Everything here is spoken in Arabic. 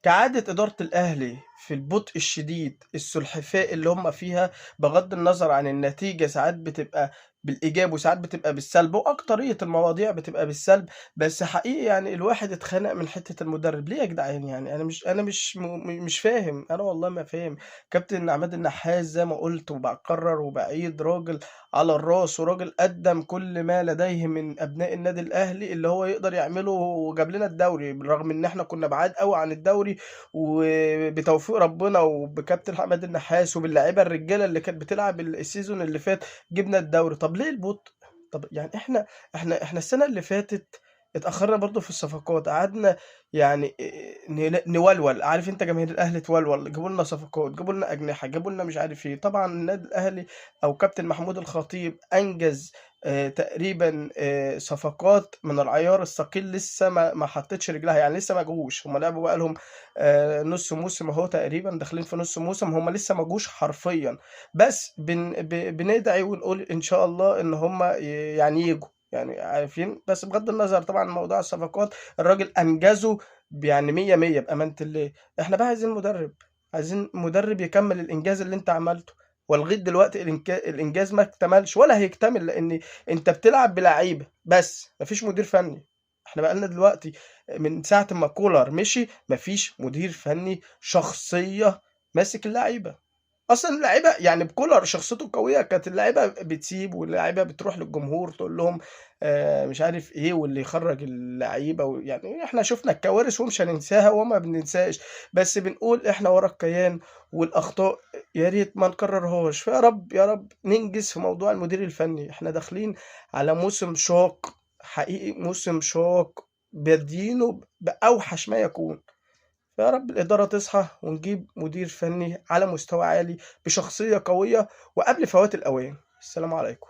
كعادة إدارة الأهلي في البطء الشديد، السلحفاء اللي هم فيها، بغض النظر عن النتيجة ساعات بتبقى بالإيجاب وساعات بتبقى بالسلب، وأكترية المواضيع بتبقى بالسلب. بس حقيقي يعني الواحد اتخنق من حتة المدرب. ليه يا جدعان؟ يعني أنا مش فاهم، أنا والله ما فاهم. كابتن عماد النحاس زي ما قلت وبكرر وبعيد، راجل على الراس وراجل قدم كل ما لديه من أبناء النادي الأهلي اللي هو يقدر يعمله، وجاب لنا الدوري بالرغم إن إحنا كنا بعاد قوي عن الدوري. وبتوفيق ربنا وبكابتن حماد النحاس وباللاعيبه الرجاله اللي كانت بتلعب السيزون اللي فات جبنا الدوري. طب ليه البطء؟ طب يعني احنا السنه اللي فاتت اتاخرنا برضو في الصفقات، قعدنا يعني نولول. عارف انت جماهير الاهلي تولول، جابوا لنا صفقات، جابوا لنا اجنحه، جابوا لنا مش عارف ايه. طبعا النادي الاهلي او كابتن محمود الخطيب انجز تقريبا صفقات من العيار الثقيل، لسه ما حطتش رجلها، يعني لسه ما جوش. هم لعبوا بقى لهم نص موسم اهو، تقريبا داخلين في نص موسم، هم لسه ما جوش حرفيا. بس بندعي ونقول ان شاء الله ان هم يعني يجوا، يعني عارفين. بس بغض النظر طبعا عن موضوع الصفقات، الراجل انجزه يعني مية مية بأمانة الله. احنا بقى عايزين مدرب، عايزين مدرب يكمل الانجاز اللي انت عملته. ولغايه دلوقتي الانجاز ما اكتملش ولا هيكتمل، لان انت بتلعب بلعيبه بس مفيش مدير فني. احنا بقالنا دلوقتي من ساعه ما كولر مشي مفيش مدير فني شخصيه ماسك اللعيبه. اصلا اللعيبه يعني بكولر شخصيته قويه، كانت اللعيبه بتسيب واللعيبه بتروح للجمهور تقول لهم مش عارف ايه، واللي يخرج اللعيبه يعني احنا شفنا الكوارث ومش هننساها وما بننساش. بس بنقول احنا ورا الكيان، والاخطاء يا ريت ما نكررهاش. فيا رب يا رب ننجز في موضوع المدير الفني. احنا داخلين على موسم شاق، حقيقي موسم شاق، بادينه باوحش ما يكون. فيا رب الإدارة تصحى ونجيب مدير فني على مستوى عالي بشخصية قوية وقبل فوات الأوان. السلام عليكم.